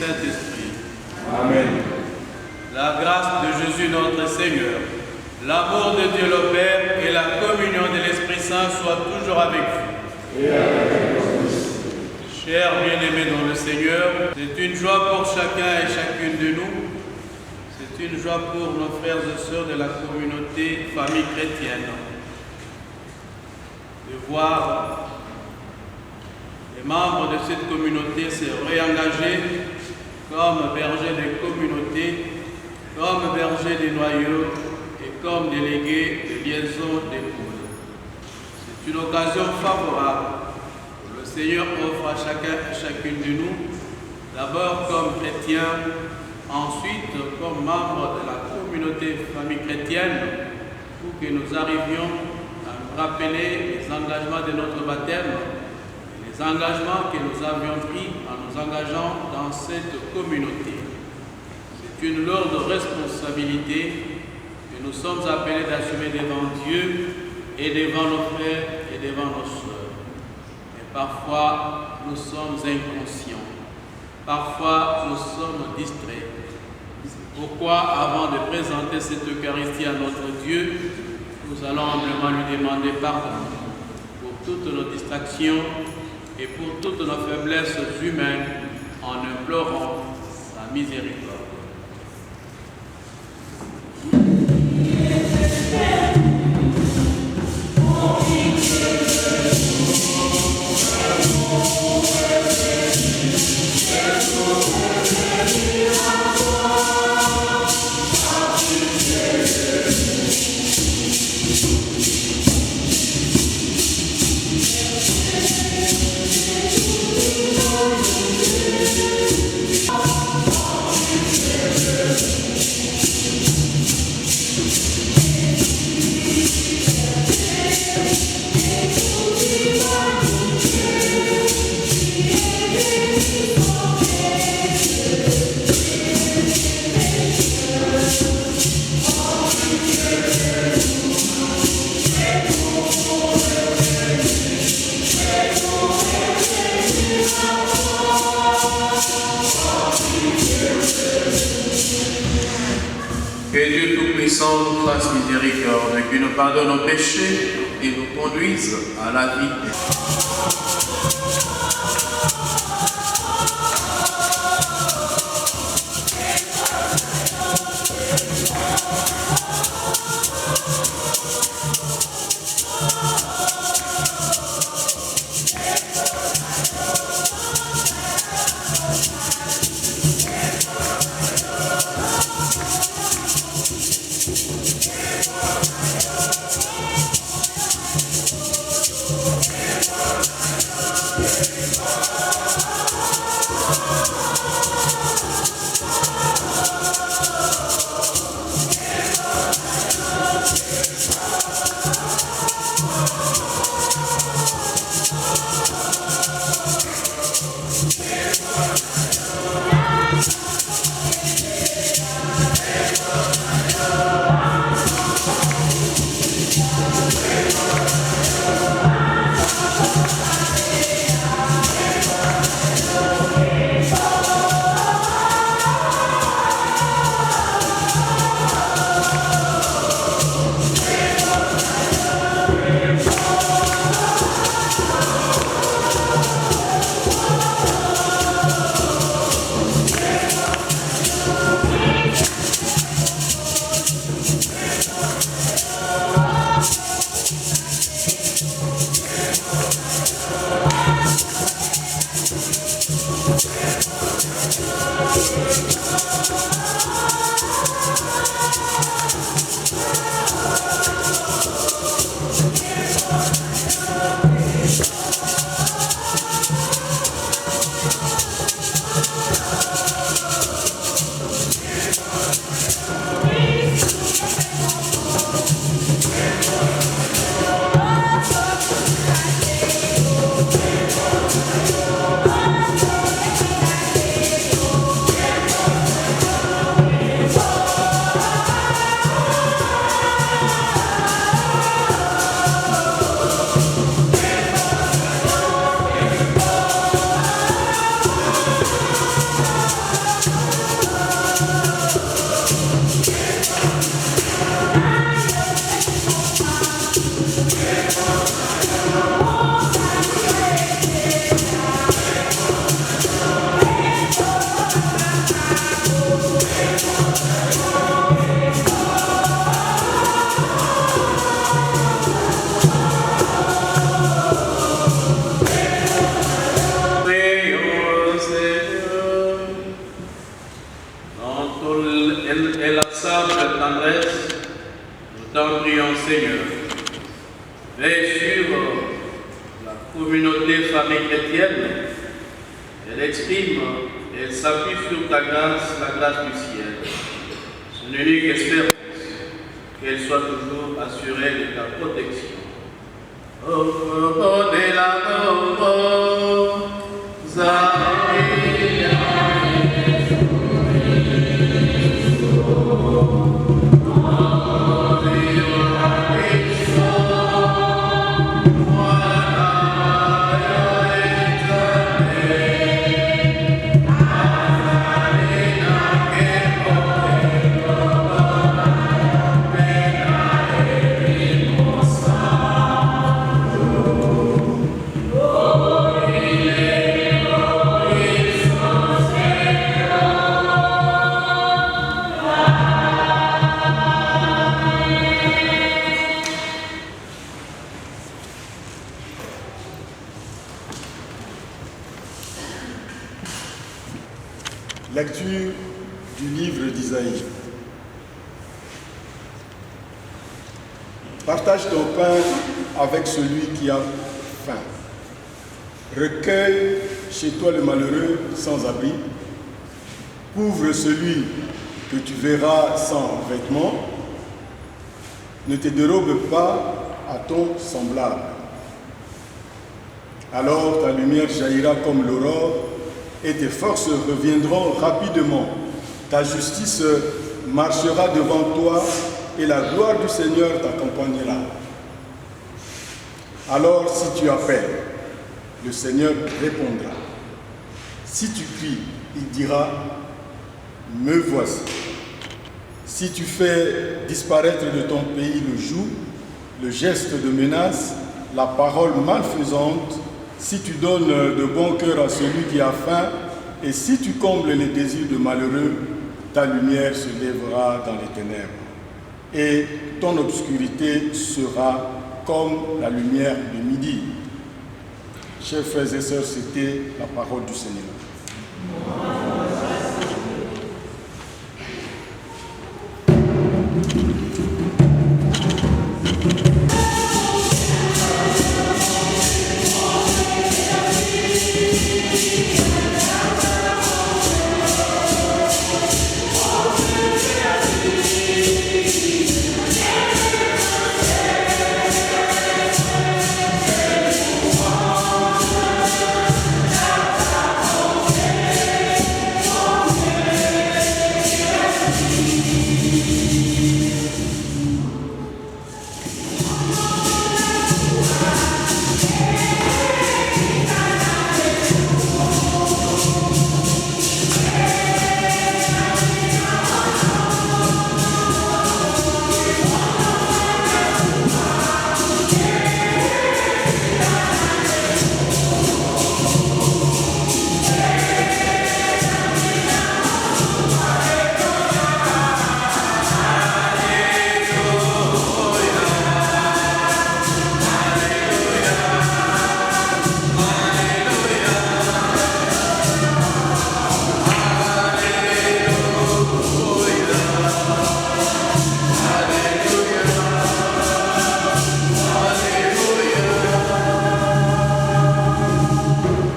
Saint-Esprit. Amen. La grâce de Jésus notre Seigneur, l'amour de Dieu le Père et la communion de l'Esprit Saint soient toujours avec vous. Et avec votre esprit. Chers bien-aimés dans le Seigneur, c'est une joie pour chacun et chacune de nous. C'est une joie pour nos frères et sœurs de la communauté famille chrétienne de voir les membres de cette communauté se réengager comme bergers des communautés, comme bergers des noyaux et comme délégués de liaison d'épouse. C'est une occasion favorable que le Seigneur offre à chacun et chacune de nous, d'abord comme chrétiens, ensuite comme membres de la communauté famille chrétienne, pour que nous arrivions à rappeler les engagements de notre baptême, les engagements que nous avions pris en nous engageant dans cette communauté. C'est une lourde responsabilité que nous sommes appelés d'assumer devant Dieu et devant nos frères et devant nos sœurs. Mais parfois, nous sommes inconscients. Parfois, nous sommes distraits. C'est pourquoi, avant de présenter cette Eucharistie à notre Dieu, nous allons humblement lui demander pardon pour toutes nos distractions et pour toutes nos faiblesses humaines en implorant sa miséricorde. Que Dieu Tout-Puissant nous fasse miséricorde, qu'il nous pardonne nos péchés et nous conduise à la vie. la simple tendresse, nous t'en prions, Seigneur. Veille sur la communauté famille chrétienne. Elle exprime, elle s'appuie sur ta grâce, la grâce du ciel. Son unique espérance, qu'elle soit toujours assurée de ta protection. Oh, de la mort, Lecture du livre d'Isaïe. Partage ton pain avec celui qui a faim. Recueille chez toi le malheureux sans abri. Couvre celui que tu verras sans vêtements. Ne te dérobe pas à ton semblable. Alors ta lumière jaillira comme l'aurore et tes forces reviendront rapidement. Ta justice marchera devant toi et la gloire du Seigneur t'accompagnera. Alors si tu appelles, le Seigneur répondra. Si tu cries, il dira, me voici. Si tu fais disparaître de ton pays le joug, le geste de menace, la parole malfaisante, si tu donnes de bon cœur à celui qui a faim, et si tu combles les désirs de malheureux, ta lumière se lèvera dans les ténèbres, et ton obscurité sera comme la lumière de midi. Chers frères et sœurs, c'était la parole du Seigneur.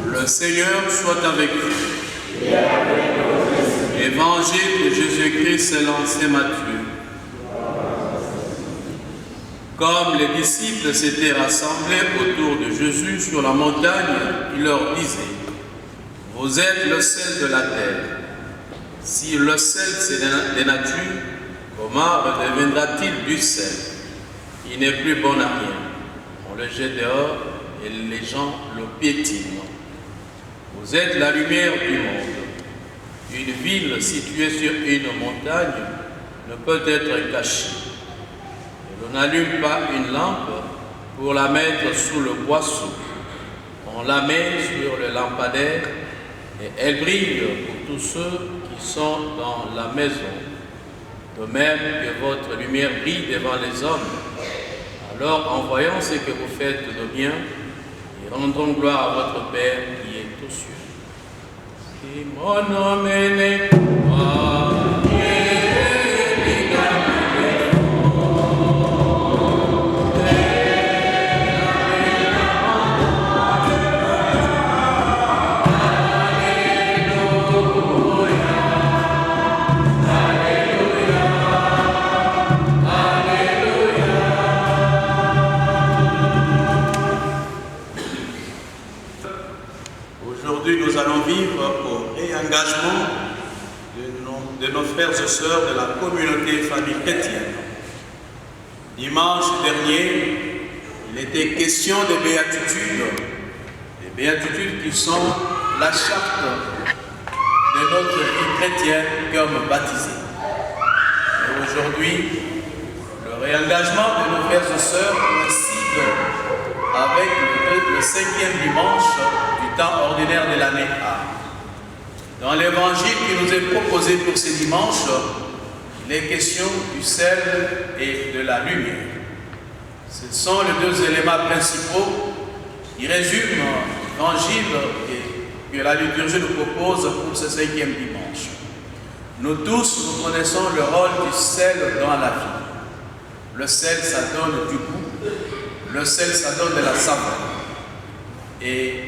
Le Seigneur soit avec vous. Évangile de Jésus-Christ selon saint Matthieu. Comme les disciples s'étaient rassemblés autour de Jésus sur la montagne, il leur disait, « Vous êtes le sel de la terre. Si le sel c'est dénature, comment redeviendra-t-il du sel? Il n'est plus bon à rien. On le jette dehors et les gens le piétinent. Vous êtes la lumière du monde. Une ville située sur une montagne ne peut être cachée. Et l'on n'allume pas une lampe pour la mettre sous le boisseau. On la met sur le lampadaire et elle brille pour tous ceux qui sont dans la maison. De même que votre lumière brille devant les hommes. Alors, en voyant ce que vous faites de bien, ils rendront gloire à votre Père qui est aux cieux. Si mon nom est l'engagement de nos frères et sœurs de la communauté famille chrétienne. Dimanche dernier, il était question des béatitudes qui sont la charte de notre vie chrétienne comme baptisés. Et aujourd'hui, le réengagement de nos frères et sœurs coïncide avec le 5e dimanche du temps ordinaire de l'année A. Dans l'évangile qui nous est proposé pour ce dimanche, il est question du sel et de la lumière. Ce sont les deux éléments principaux qui résument l'évangile que la liturgie nous propose pour ce 5e dimanche. Nous tous, nous connaissons le rôle du sel dans la vie. Le sel, ça donne du goût. Le sel, ça donne de la saveur. Et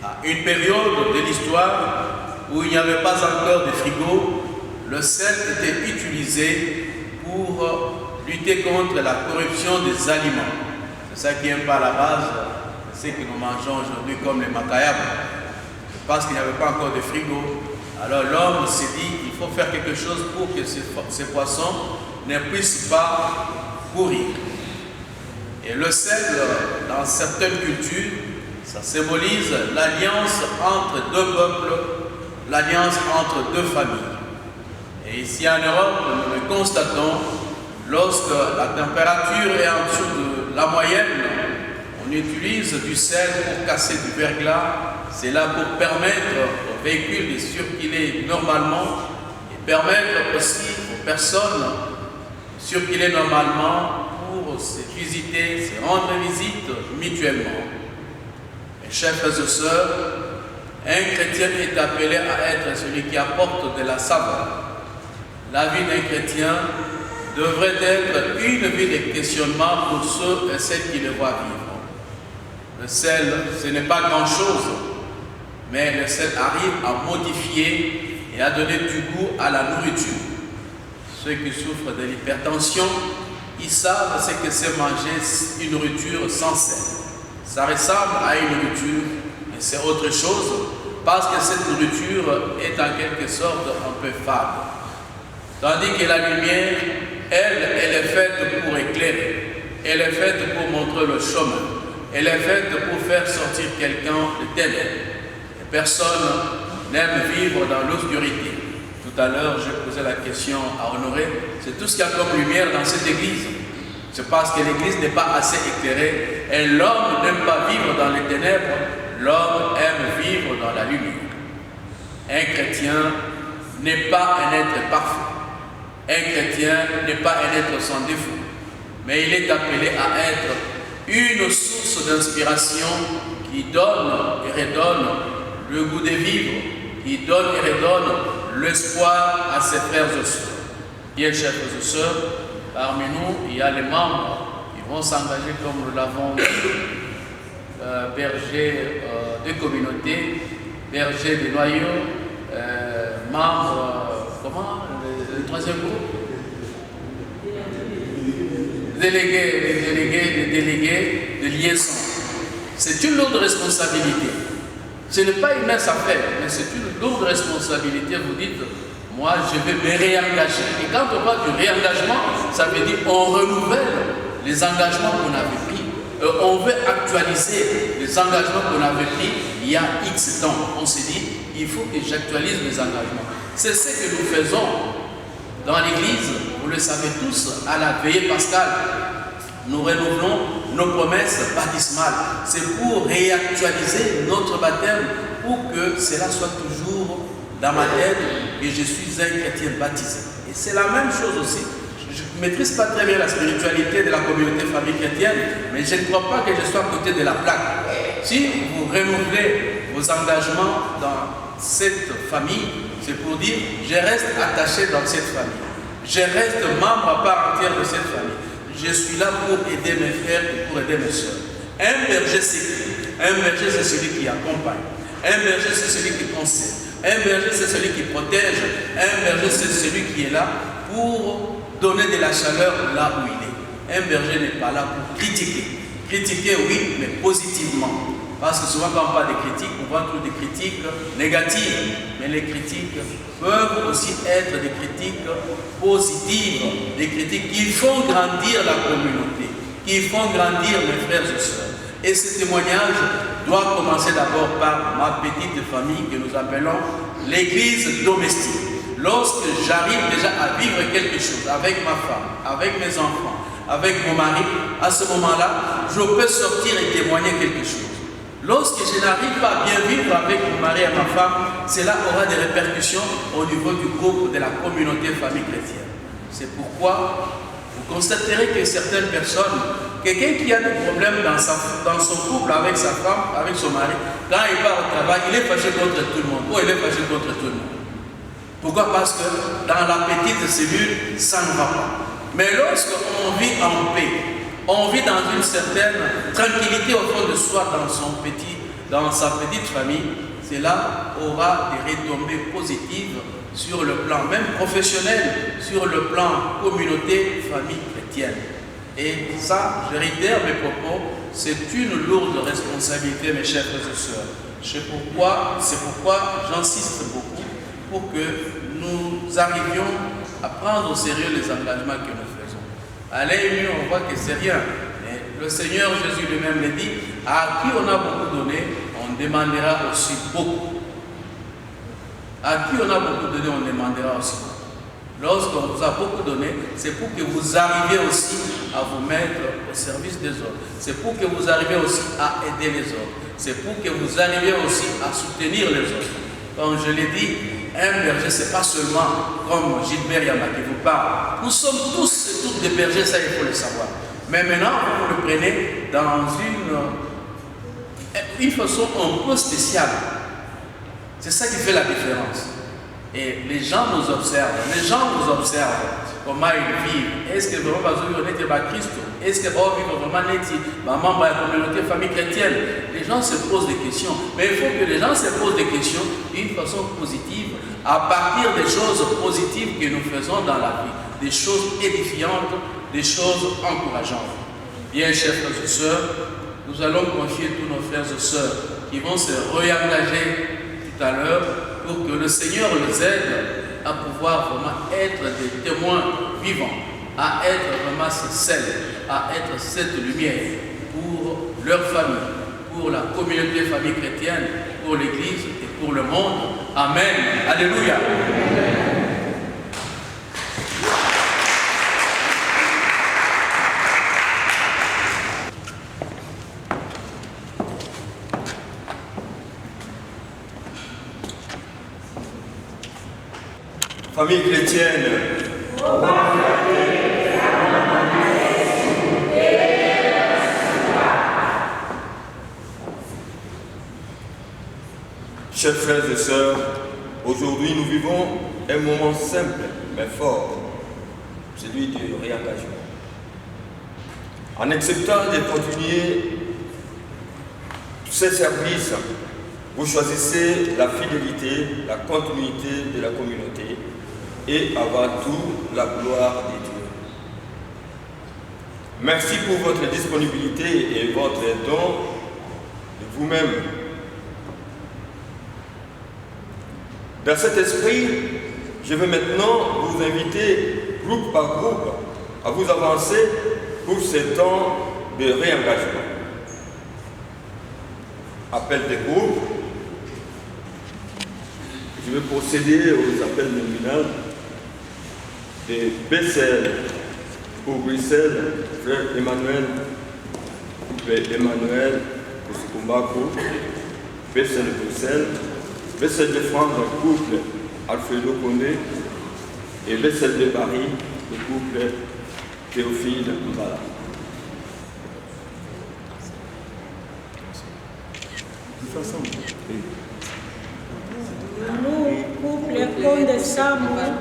à une période de l'histoire où il n'y avait pas encore de frigo, le sel était utilisé pour lutter contre la corruption des aliments. C'est ça qui est un peu à la base de ce que nous mangeons aujourd'hui comme les macayabes. Parce qu'il n'y avait pas encore de frigo, alors l'homme s'est dit il faut faire quelque chose pour que ces poissons ne puissent pas pourrir. Et le sel, dans certaines cultures, ça symbolise l'alliance entre deux peuples, l'alliance entre deux familles. Et ici en Europe, nous le constatons, lorsque la température est en dessous de la moyenne, on utilise du sel pour casser du verglas. C'est là pour permettre aux véhicules de circuler normalement et permettre aussi aux personnes de circuler normalement pour se visiter, se rendre visite mutuellement. Mes chers frères et sœurs, un chrétien est appelé à être celui qui apporte de la saveur. La vie d'un chrétien devrait être une vie de questionnement pour ceux et celles qui le voient vivre. Le sel, ce n'est pas grand-chose, mais le sel arrive à modifier et à donner du goût à la nourriture. Ceux qui souffrent de l'hypertension, ils savent ce que c'est manger une nourriture sans sel. Ça ressemble à une nourriture, mais c'est autre chose, parce que cette nourriture est en quelque sorte un peu fade. Tandis que la lumière, elle est faite pour éclairer, elle est faite pour montrer le chemin, elle est faite pour faire sortir quelqu'un de ténèbres. Personne n'aime vivre dans l'obscurité. Tout à l'heure, je posais la question à Honoré, c'est tout ce qu'il y a comme lumière dans cette église. C'est parce que l'église n'est pas assez éclairée et l'homme n'aime pas vivre dans les ténèbres, l'homme aime vivre dans la lumière. Un chrétien n'est pas un être parfait. Un chrétien n'est pas un être sans défaut, mais il est appelé à être une source d'inspiration qui donne et redonne le goût de vivre, qui donne et redonne l'espoir à ses frères et sœurs. Bien, chers frères et sœurs, parmi nous, il y a les membres qui vont s'engager, comme nous l'avons dit, berger de communauté, berger des noyaux, membres, comment, le troisième groupe, délégués de liaison. C'est une lourde responsabilité. Ce n'est pas une mince affaire, mais c'est une lourde responsabilité. Vous dites, moi je vais me réengager. Et quand on parle du réengagement, ça veut dire qu'on renouvelle les engagements qu'on avait pris. On veut actualiser les engagements qu'on avait pris il y a X temps. On s'est dit, il faut que j'actualise mes engagements. C'est ce que nous faisons dans l'église. Vous le savez tous, à la veillée pascale. Nous renouvelons nos promesses baptismales. C'est pour réactualiser notre baptême, pour que cela soit toujours dans ma tête que je suis un chrétien baptisé. Et c'est la même chose aussi. Je ne maîtrise pas très bien la spiritualité de la communauté famille chrétienne, mais je ne crois pas que je sois à côté de la plaque. Si vous renouvelez vos engagements dans cette famille, c'est pour dire je reste attaché dans cette famille. Je reste membre à part entière de cette famille. Je suis là pour aider mes frères et pour aider mes soeurs. Un berger, c'est qui? Un berger, c'est celui qui accompagne. Un berger, c'est celui qui conseille. Un berger, c'est celui qui protège. Un berger, c'est celui qui est là pour donner de la chaleur là où il est. Un berger n'est pas là pour critiquer. Critiquer, oui, mais positivement. Parce que souvent quand on parle des critiques, on voit toujours des critiques négatives. Mais les critiques peuvent aussi être des critiques positives, des critiques qui font grandir la communauté, qui font grandir mes frères et sœurs. Et ce témoignage doit commencer d'abord par ma petite famille que nous appelons l'église domestique. Lorsque j'arrive déjà à vivre quelque chose avec ma femme, avec mes enfants, avec mon mari, à ce moment-là, je peux sortir et témoigner quelque chose. Lorsque je n'arrive pas à bien vivre avec mon mari et ma femme, cela aura des répercussions au niveau du groupe de la communauté famille chrétienne. C'est pourquoi vous constaterez que certaines personnes, quelqu'un qui a des problèmes dans son couple avec sa femme, avec son mari, quand il part au travail, il est fâché contre tout le monde, ou il est fâché contre tout le monde. Pourquoi? Parce que dans la petite cellule, ça ne va pas. Mais lorsqu'on vit en paix, on vit dans une certaine tranquillité au fond de soi, dans sa petite famille, cela aura des retombées positives sur le plan même professionnel, sur le plan communauté, famille chrétienne. Et ça, je réitère mes propos, c'est une lourde responsabilité, mes chers frères et sœurs. C'est pourquoi j'insiste beaucoup pour que nous arrivions à prendre au sérieux les engagements que nous faisons. À l'œil nu, on voit que c'est rien. Mais le Seigneur Jésus lui-même le dit, à qui on a beaucoup donné, on demandera aussi beaucoup. À qui on a beaucoup donné, on demandera aussi beaucoup. Lorsqu'on vous a beaucoup donné, c'est pour que vous arriviez aussi à vous mettre au service des autres. C'est pour que vous arriviez aussi à aider les autres. C'est pour que vous arriviez aussi à soutenir les autres. Comme je l'ai dit, un berger, ce n'est pas seulement comme Gilbert Yama qui vous parle. Nous sommes tous et toutes des bergers, ça il faut le savoir. Mais maintenant, vous le prenez dans une façon un peu spéciale. C'est ça qui fait la différence. Et les gens nous observent, comment ils vivent. Est-ce que vraiment on est à Christ? Est-ce que vraiment on est membre de la communauté famille chrétienne? Les gens se posent des questions. Mais il faut que les gens se posent des questions d'une façon positive, à partir des choses positives que nous faisons dans la vie, des choses édifiantes, des choses encourageantes. Bien, chers frères et sœurs, nous allons confier tous nos frères et sœurs qui vont se réengager tout à l'heure pour que le Seigneur les aide à pouvoir vraiment être des témoins vivants, à être vraiment ce sel, à être cette lumière pour leur famille, pour la communauté famille chrétienne, pour l'Église et pour le monde. Amen. Alléluia. Famille chrétienne, chers frères et sœurs, aujourd'hui nous vivons un moment simple mais fort, celui du réengagement. En acceptant de continuer tous ces services, vous choisissez la fidélité, la continuité de la communauté et avant tout la gloire de Dieu. Merci pour votre disponibilité et votre don de vous-même. Dans cet esprit, je vais maintenant vous inviter groupe par groupe à vous avancer pour ce temps de réengagement. Appel des groupes. Je vais procéder aux appels nominaux de Bessel pour Bruxelles, frère Emmanuel, couple Emmanuel pour Sukumbako, Bessel de Bruxelles, Bessel de France, couple Alfredo Condé, et Bessel de Paris, le couple Théophile Mbala. Nous, couple Condé Samuel,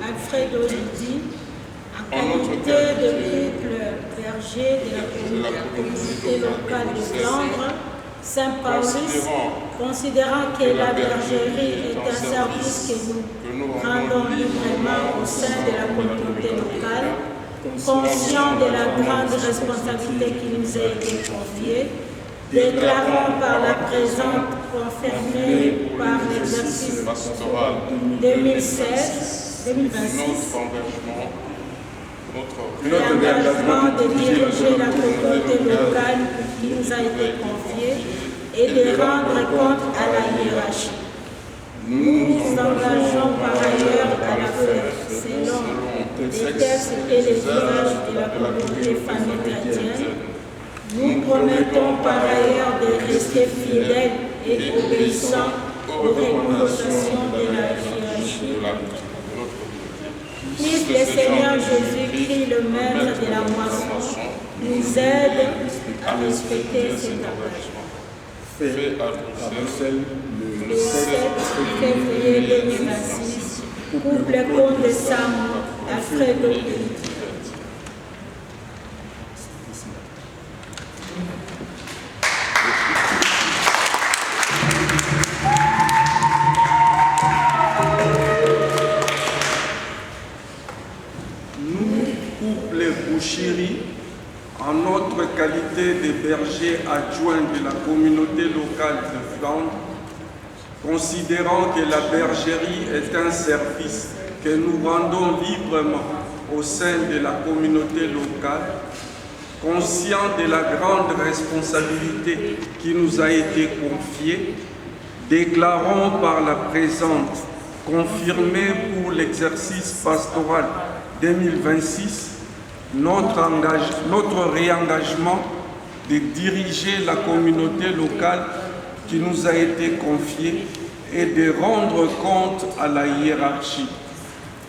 Alfredo Lidi, en qualité de couple berger de la communauté locale de Flandre, Saint-Paulus, considérant que la bergerie est un service que nous rendons librement au sein de la communauté locale, conscient de la grande responsabilité qui nous a été confiée, déclarant par la présente confirmée par l'exercice pastoral 2016-2026 notre l'engagement de diriger la communauté locale qui nous a été confiée et de rendre compte à la hiérarchie. Nous nous engageons par ailleurs à la faire selon les textes et les usages de la communauté famille chrétienne. Nous promettons par ailleurs de rester fidèles et obéissants aux recommandations de la hiérarchie. Puisse le Seigneur Jésus-Christ, le maître de la moisson, nous aide à respecter cet engagement. Fait à Bruxelles Le 7 février 2026, couple Comte de Sam, Alfredo Benito. Bouchiri, en notre qualité de berger adjoint de la communauté locale de Flandre, considérant que la bergerie est un service que nous rendons librement au sein de la communauté locale, conscient de la grande responsabilité qui nous a été confiée, déclarons par la présente, confirmée pour l'exercice pastoral 2026, notre réengagement de diriger la communauté locale qui nous a été confiée et de rendre compte à la hiérarchie.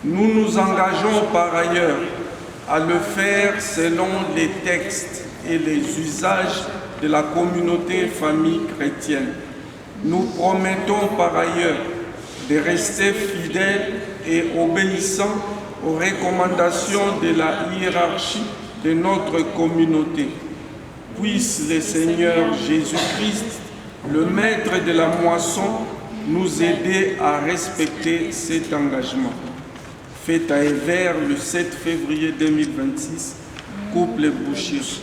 Nous nous engageons par ailleurs à le faire selon les textes et les usages de la communauté famille chrétienne. Nous promettons par ailleurs de rester fidèles et obéissants aux recommandations de la hiérarchie de notre communauté. Puisse le Seigneur Jésus-Christ, le maître de la moisson, nous aider à respecter cet engagement. Fait à Evere le 7 février 2026, couple Bouchiri.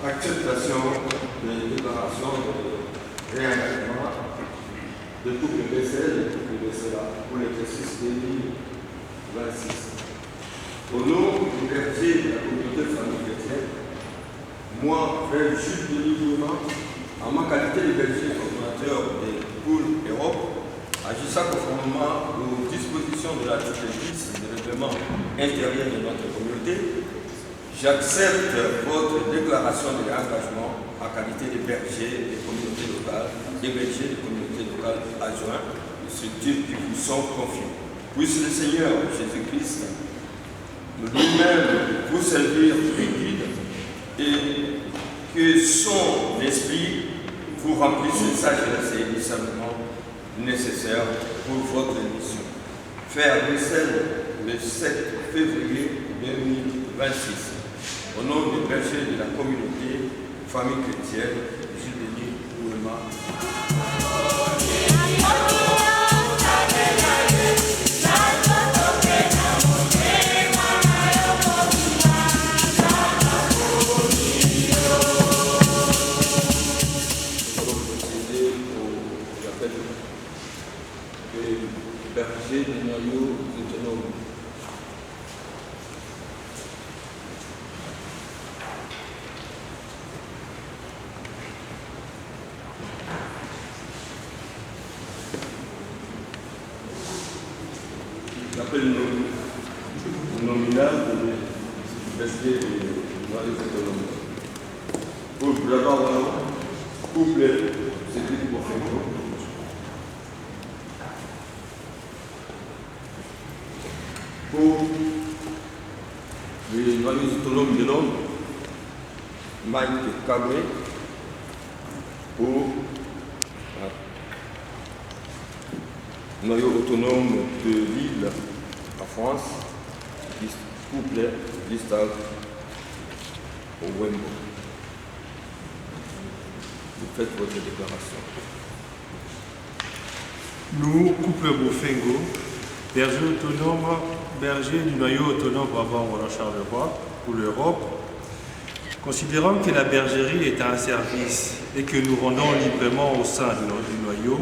Acceptation des déclarations de réengagement de couple BCL et couple BCA pour l'exercice 2026. Au nom du berger de la communauté famille chrétienne, moi, frère Jules Denis Bouman, en ma qualité de berger coordonnateur des poules Europe, agissant conformément aux dispositions de l'article 10 du règlement intérieur de notre communauté, j'accepte votre déclaration de réengagement en qualité de berger des communautés locales, des bergers des communautés locales adjoints, de ce type qui vous sont confiés. Puisse le Seigneur Jésus-Christ lui-même vous servir de guide et que son esprit vous remplisse de sagesse et de discernement nécessaires pour votre mission. Fait à Bruxelles le 7 février 2026. Au nom des bergers de la communauté, famille chrétienne, Jules Denis Bouema. Berger des noyaux autonomes. J'appelle le nominal de berger des noyaux autonomes. Pour d'abord, couple, c'est dit pour faire. Pour les noyaux autonomes de l'homme, Mike Kabwe, pour noyau autonome de Lille à France, couple Listal au Wembo. Vous faites votre déclaration. Nous, couple Bofengo, berger du noyau autonome Brabant-Wallon-Charleroi pour l'Europe, considérant que la bergerie est un service et que nous rendons librement au sein du noyau,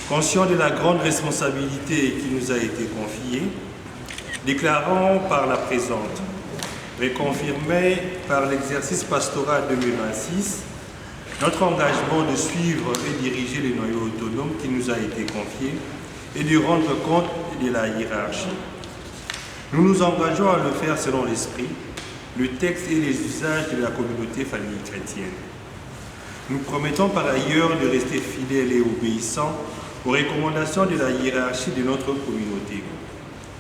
conscient de la grande responsabilité qui nous a été confiée, déclarons par la présente, reconfirmé par l'exercice pastoral 2026, notre engagement de suivre et diriger les noyaux autonomes qui nous a été confié et de rendre compte de la hiérarchie. Nous nous engageons à le faire selon l'esprit, le texte et les usages de la communauté famille chrétienne. Nous promettons par ailleurs de rester fidèles et obéissants aux recommandations de la hiérarchie de notre communauté.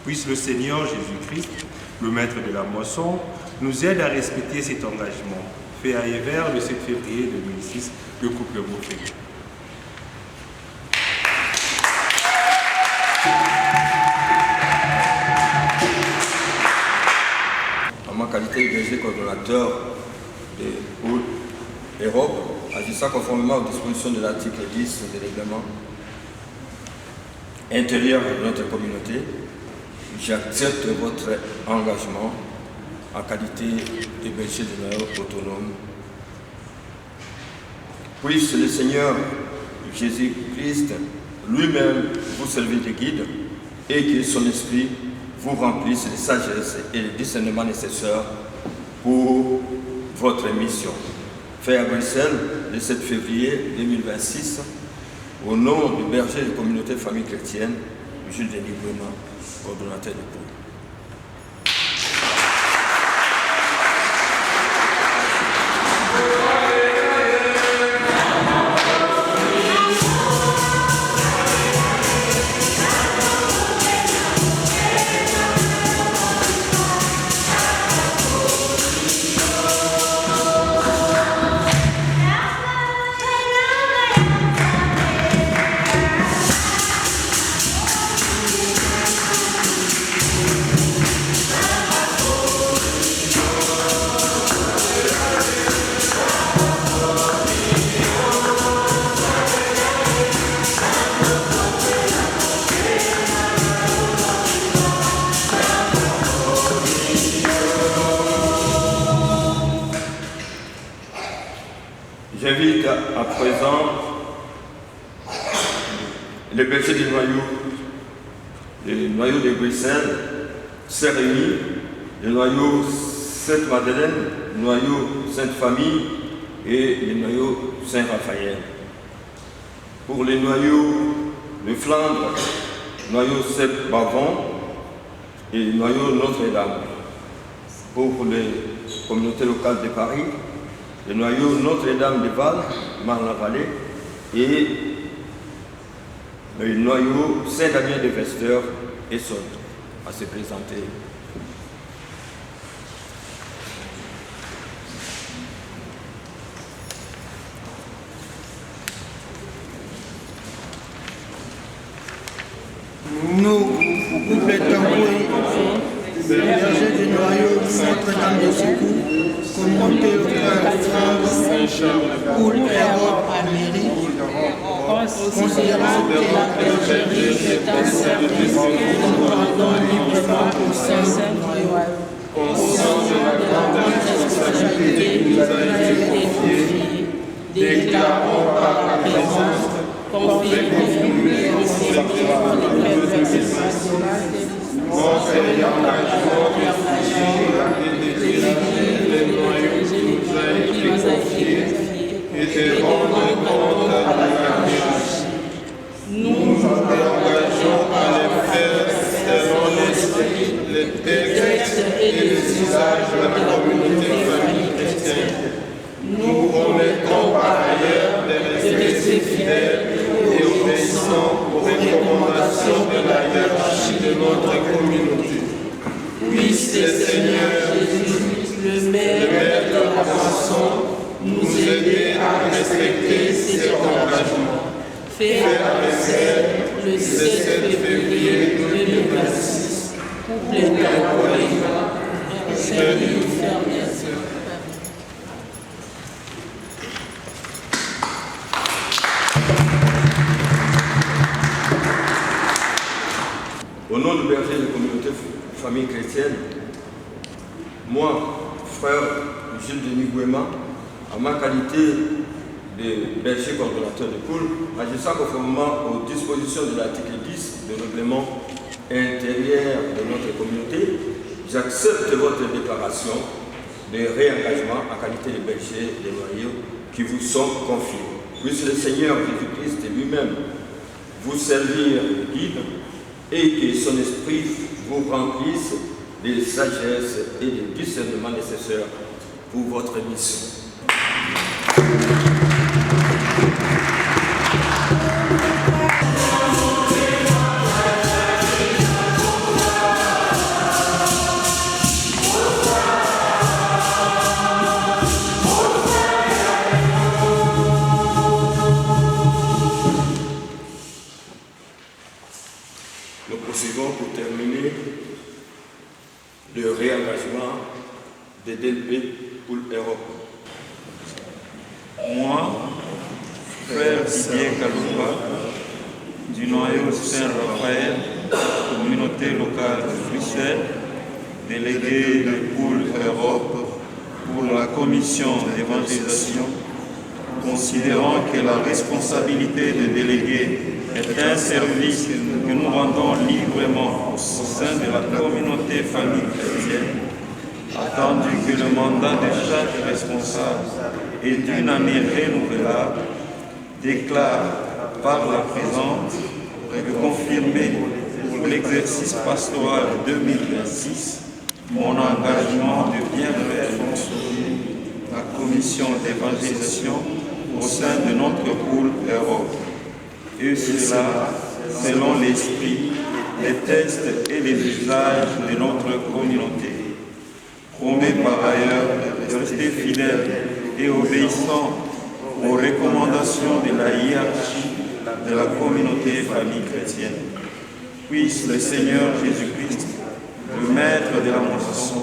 Puisse le Seigneur Jésus-Christ, le maître de la moisson, nous aide à respecter cet engagement, fait à Évert le 7 février 2006, le couple Beaufait. En ma qualité de berger coordonnateur de Pôle Europe, agissant conformément aux dispositions de l'article 10 du règlement intérieur de notre communauté, j'accepte votre engagement en qualité de berger de noyau autonome. Puisse le Seigneur Jésus-Christ lui-même vous servir de guide et que son esprit vous remplisse de sagesse et de discernement nécessaires pour votre mission. Fait à Bruxelles le 7 février 2026, au nom du berger de communauté famille chrétienne, Jules Denis Bruno, coordonnateur de Pôle. J'invite à présent les bergers du noyau de Bruxelles, Saint-Rémy, le noyau Sainte-Madeleine, le noyau Sainte-Famille et le noyau Saint-Raphaël. Pour les noyaux de Flandre, le noyau Sept-Bavon et le noyau Notre-Dame. Pour les communautés locales de Paris, le noyau Notre-Dame de Val, Marne-la-Vallée, et le noyau Saint-Damien de Vester et Saute à se présenter. Nous, couple Tamboué, berger du noyau Notre-Dame de Secours, communauté locale France, Pôle Europe Amérique, considérant que la bergerie est un service que nous rendons librement au sein du noyau, conscient de la grande responsabilité qui nous a été confiée, déclarons par la présence confirmée au Seigneur les présences nationales notre engagement de diriger les noyaux qui nous a été confiés et de rendre compte à la hiérarchie. Nous nous engageons à les faire selon l'esprit, les textes et les usages de la communauté famille chrétienne. Nous promettons par ailleurs de rester fidèles et obéissants aux recommandations de la hiérarchie de notre communauté. Puisse le Seigneur Jésus, le maître de la moisson, nous aider à respecter cet engagement. Fait à Bruxelles le 7 février 2026, couple Tamboué, Saint-Louis Fermier. nom du berger de la communauté famille chrétienne, moi, frère Jules Denis Gouema, en ma qualité de berger coordonnateur de poule, agissant conformément aux dispositions de l'article 10 du règlement intérieur de notre communauté, j'accepte votre déclaration de réengagement en qualité de berger des noyaux qui vous sont confiés. Puisse le Seigneur Jésus-Christ lui-même vous servir de guide et que son esprit vous remplisse de sagesse et de discernement nécessaires pour votre mission. Nous poursuivons pour terminer le réengagement des DLP pour l'Europe. Moi, frère Didier Kalumba, du noyau Saint-Raphaël, communauté locale de Bruxelles, délégué de Poule Europe pour la commission d'évangélisation, considérant que la responsabilité de délégué est un service que nous rendons librement au sein de la communauté famille chrétienne, attendu que le mandat de chaque responsable est d'une année renouvelable, déclare par la présente de confirmer pour l'exercice pastoral 2026 mon engagement de bien faire fonctionner la commission d'évangélisation au sein de notre poule Europe. Et cela selon l'esprit, les textes et les usages de notre communauté. Promet par ailleurs de rester fidèle et obéissant aux recommandations de la hiérarchie de la communauté famille chrétienne. Puisse le Seigneur Jésus-Christ, le maître de la moisson,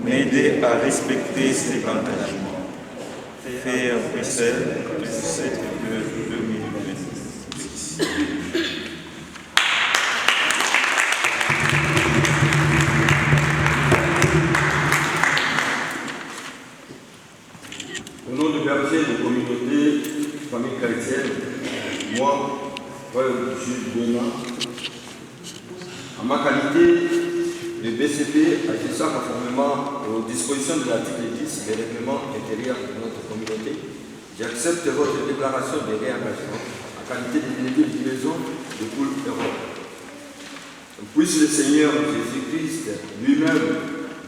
m'aider à respecter ses engagements. Faire Bruxelles, le 7 de 2026. Au nom du berger de communauté famille chrétienne, moi, frère Jules Gouema, en ma qualité de BCP agissant conformément aux dispositions de l'article 10 des règlements intérieurs de notre communauté, j'accepte votre déclaration de réengagement en qualité de délégué de liaison de Poule Europe. Puisse le Seigneur Jésus-Christ lui-même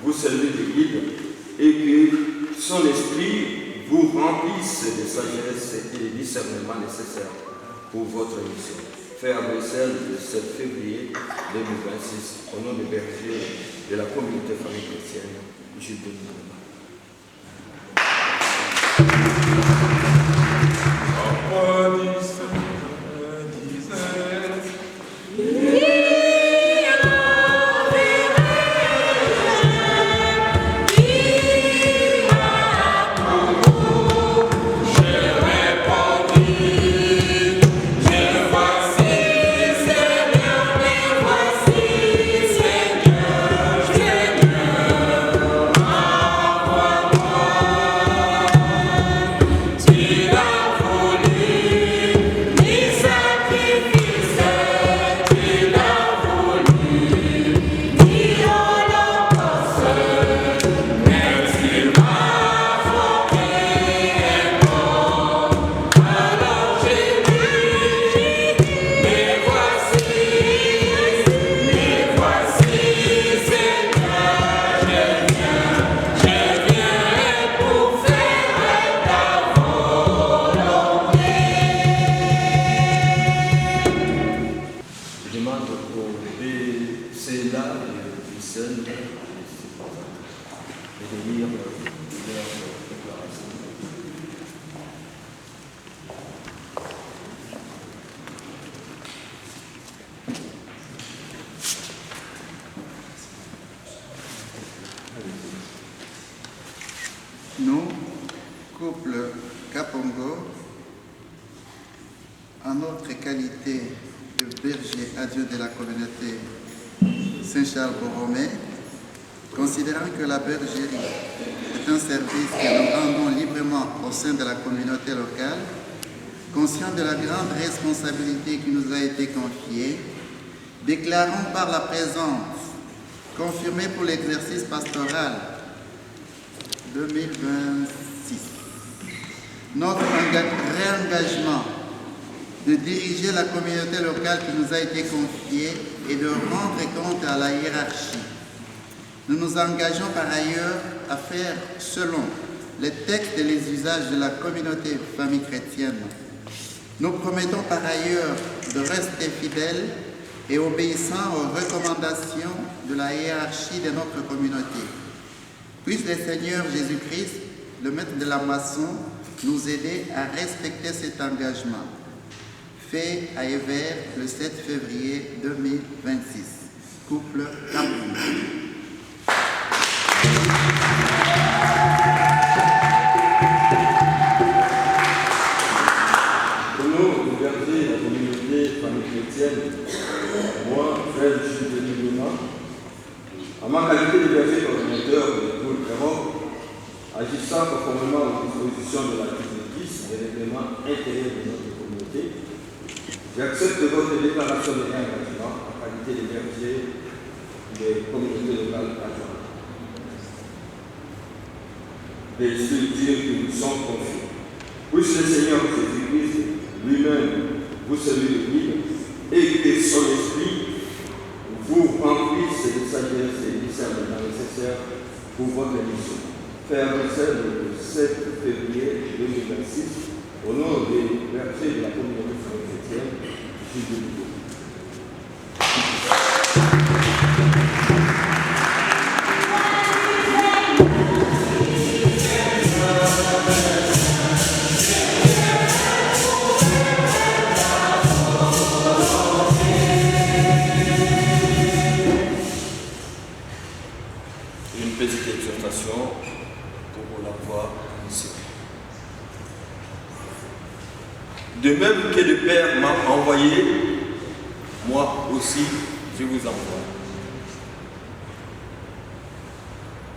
vous servir de guide et que son esprit vous remplisse de sagesse et de discernement nécessaires pour votre mission. Fait à Bruxelles le 7 février 2026, au nom des bergers de la communauté famille chrétienne, Jules Denis Gouema. Nous, couple Kapongo, en notre qualité de berger adieu de la communauté Saint-Charles-Borromée, considérant que la bergerie est un service que nous rendons librement au sein de la communauté locale, conscient de la grande responsabilité qui nous a été confiée, déclarons par la présence, confirmée pour l'exercice pastoral 2026, notre réengagement de diriger la communauté locale qui nous a été confiée et de rendre compte à la hiérarchie. Nous nous engageons par ailleurs à faire selon les textes et les usages de la communauté famille chrétienne. Nous promettons par ailleurs de rester fidèles et obéissants aux recommandations de la hiérarchie de notre communauté. Puisse le Seigneur Jésus-Christ, le maître de la moisson, nous aider à respecter cet engagement. Fait à Evere le 7 février 2026. Couple Capoue. Au nom du berger de la communauté famille chrétienne, moi, frère Jules Denis Luna, en ma qualité de berger coordinateur de Pôle Europe, agissant conformément aux dispositions de l'article 10 des règlements intérieurs de notre communauté, j'accepte votre déclaration de réengagement en qualité de berger des communautés locales adjointes. Des structures qui nous sont confiées. Puisse le Seigneur Jésus-Christ lui-même vous salue de guide et que son esprit vous remplisse de sagesse et de discernement nécessaires pour votre mission. Faire celle le 7 février 2026 au nom des bergers de la communauté chrétienne du Sud-Ouest. Une petite exhortation pour la voix ici. De même que le Père m'a envoyé, moi aussi je vous envoie.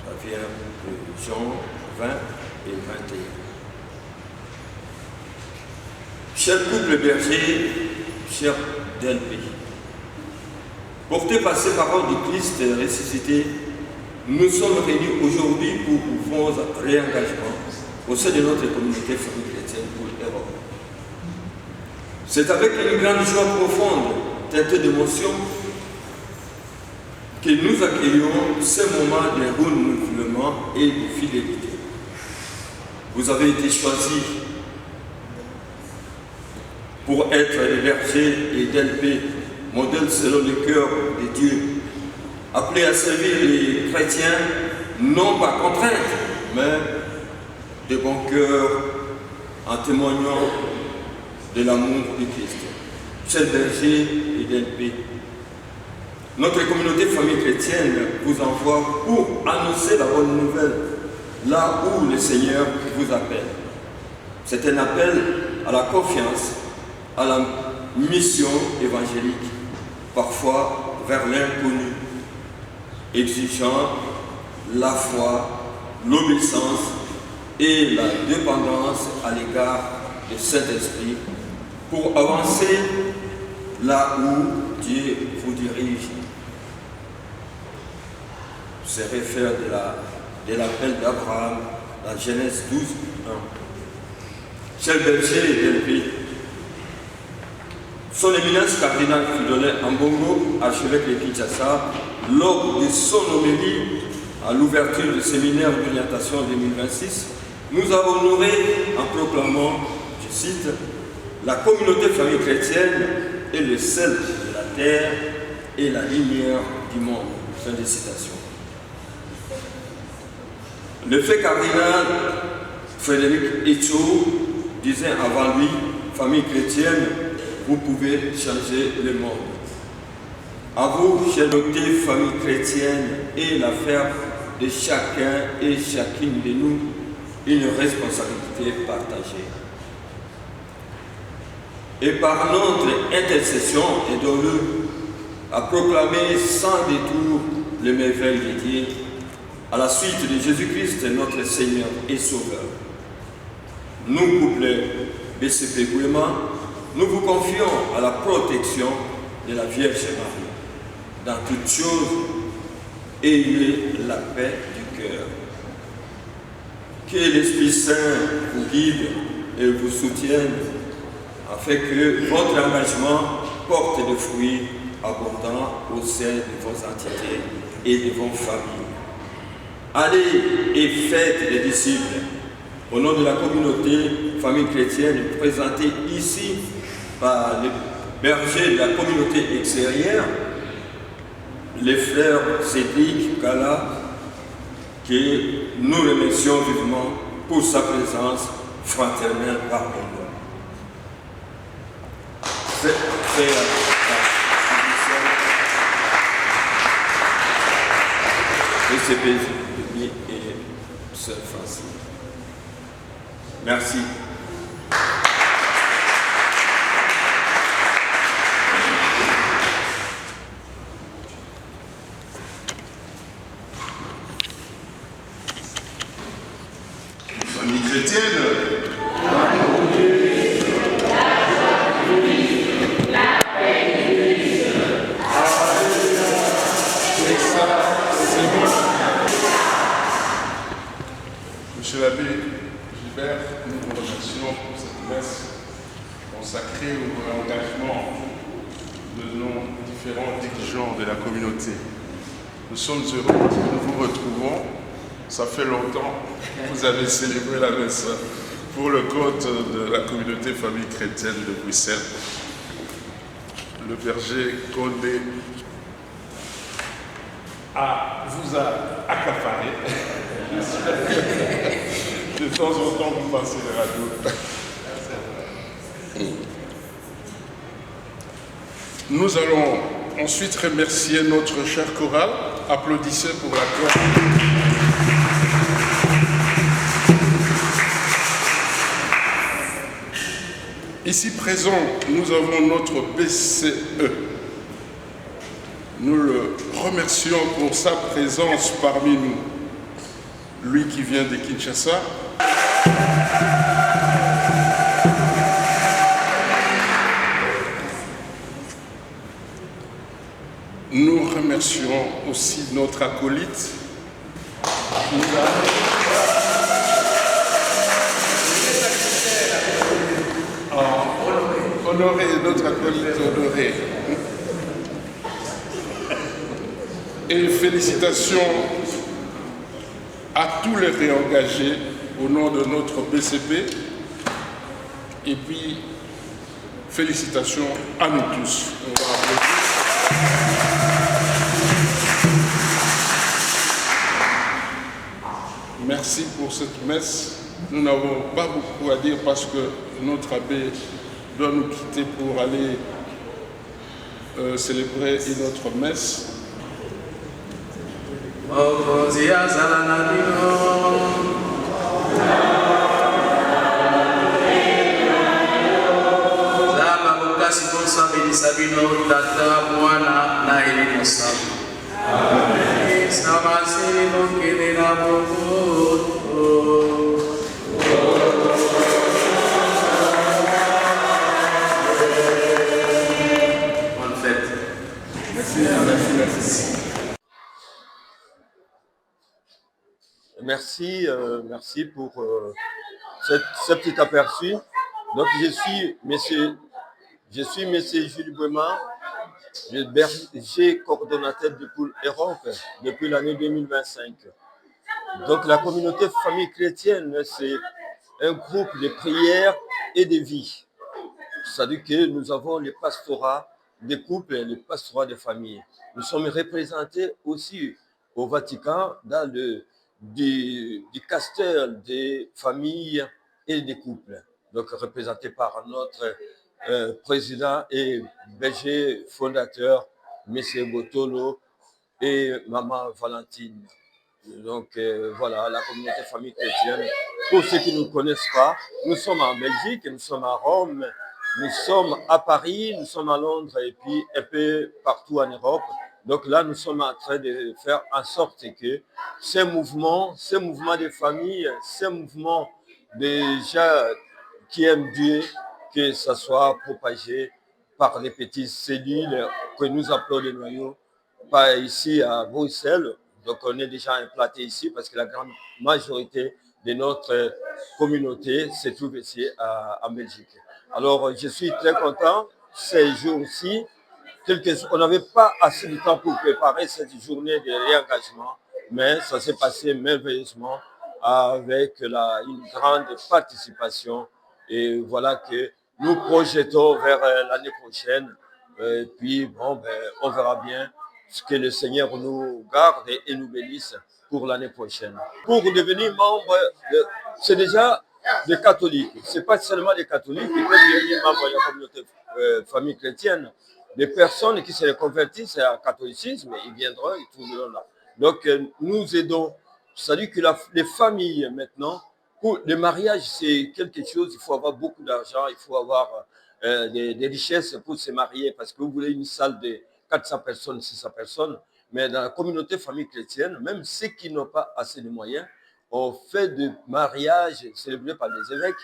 Ça vient de Jean 20 et 21. Cher couple berger, cher DLP, porté par ces paroles du Christ ressuscité, nous sommes réunis aujourd'hui pour votre réengagement au sein de notre communauté famille chrétienne pour l'Europe. C'est avec une grande joie profonde, teintée d'émotion, que nous accueillons ce moment de renouvellement et de fidélité. Vous avez été choisis pour être les bergers et DLP, modèles selon le cœur de Dieu, appelés à servir les chrétiens, non par contrainte, mais de bon cœur, en témoignant de l'amour du Christ. Chers bergers et DLP, notre communauté famille chrétienne vous envoie pour annoncer la bonne nouvelle, là où le Seigneur vous appelle. C'est un appel à la confiance, à la mission évangélique, parfois vers l'inconnu, exigeant la foi, l'obéissance et la dépendance à l'égard du Saint-Esprit pour avancer là où Dieu vous dirige. Se réfère de l'appel d'Abraham dans Genèse 12, 1. Chers bergers et DLP, son éminence cardinal Fridolin Ambongo, archevêque de Kinshasa, lors de son homélie à l'ouverture du séminaire d'orientation 2026, nous a honorés en proclamant, je cite, « La communauté famille chrétienne est le sel de la terre et la lumière du monde ». Fin de citation. Le fait cardinal Frédéric Etcho disait avant lui, famille chrétienne, vous pouvez changer le monde. À vous, chère famille chrétienne, et l'affaire de chacun et chacune de nous, une responsabilité partagée. Et par notre intercession, aidons-le à proclamer sans détour le merveille de Dieu à la suite de Jésus-Christ, notre Seigneur et Sauveur. Nous, couple BCP Gouema, nous vous confions à la protection de la Vierge Marie. Dans toutes choses, ayez la paix du cœur. Que l'Esprit Saint vous guide et vous soutienne afin que votre engagement porte des fruits abondants au sein de vos entités et de vos familles. Allez et faites les disciples. Au nom de la communauté famille chrétienne présentée ici par les bergers de la communauté extérieure, les frères Cédric Kala, que nous remercions vivement pour sa présence fraternelle parmi nous. Et Sœur Francine. Merci. Famille chrétienne. Monsieur l'abbé Gilbert, nous vous remercions pour cette messe consacrée au réengagement de nos différents dirigeants de la communauté. Nous sommes heureux que nous vous retrouvons. Ça fait longtemps que vous avez célébré la messe pour le compte de la communauté famille chrétienne de Bruxelles. Le berger Condé vous a accaparé. De temps en temps, vous passez les radios. Nous allons ensuite remercier notre cher choral. Applaudissez pour la chorale. Ici présent, nous avons notre BCE. Nous le remercions pour sa présence parmi nous. Lui qui vient de Kinshasa. Nous remercions aussi notre acolyte. Honoré, notre acolyte Honoré. Et félicitations à tous les réengagés au nom de notre BCP. Et puis, félicitations à nous tous. On va applaudir. Merci pour cette messe. Nous n'avons pas beaucoup à dire parce que notre abbé doit nous quitter pour aller célébrer une autre messe. Bonne fête. Merci pour ce petit aperçu. Donc je suis Monsieur Jules Bouema, le berger coordonnateur du pôle Europe depuis l'année 2025. Donc la communauté famille chrétienne, c'est un groupe de prière et de vie. C'est-à-dire que nous avons les pastorats des couples et les pastorats des familles. Nous sommes représentés aussi au Vatican dans le dicaster des familles et des couples. Donc représenté par notre président et berger fondateur, M. Botolo et Maman Valentine. Donc voilà, la communauté famille chrétienne. Pour ceux qui ne nous connaissent pas, nous sommes en Belgique, nous sommes à Rome Nous sommes à Paris, nous sommes à Londres et puis un peu partout en Europe. Donc là, nous sommes en train de faire en sorte que ces mouvements des familles, ces mouvements des gens qui aiment Dieu, que ça soit propagé par les petites cellules que nous appelons les noyaux, pas ici à Bruxelles. Donc on est déjà implanté ici parce que la grande majorité de notre communauté se trouve ici en Belgique. Alors je suis très content ces jours-ci. On n'avait pas assez de temps pour préparer cette journée de réengagement, mais ça s'est passé merveilleusement avec une grande participation. Et voilà que nous projetons vers l'année prochaine. Et puis, bon, on verra bien ce que le Seigneur nous garde et nous bénisse pour l'année prochaine. Pour devenir membre, c'est déjà des catholiques. Ce n'est pas seulement des catholiques qui peuvent devenir membres de la communauté famille chrétienne. Des personnes qui se convertissent à catholicisme, ils viendront, ils trouveront là. Donc, nous aidons. C'est-à-dire que les familles, maintenant, pour le mariage, c'est quelque chose, il faut avoir beaucoup d'argent, il faut avoir des richesses pour se marier, parce que vous voulez une salle de 400 personnes, 600 personnes, mais dans la communauté famille chrétienne, même ceux qui n'ont pas assez de moyens, on fait des mariages célébrés par des évêques,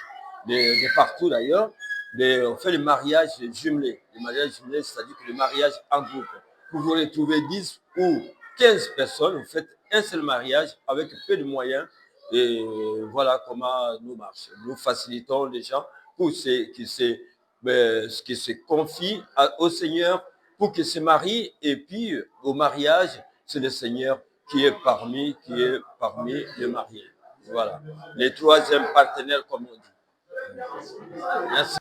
de partout d'ailleurs, on fait les mariages jumelés. Les mariages jumelés, c'est-à-dire que le mariage en groupe. Vous voulez trouver 10 ou 15 personnes, vous faites un seul mariage avec peu de moyens. Et voilà comment nous marchons. Nous facilitons les gens pour qui se confient au Seigneur pour qu'ils se marient. Et puis, au mariage, c'est le Seigneur qui est parmi les mariés. Voilà. Les troisièmes partenaires, comme on dit. Merci.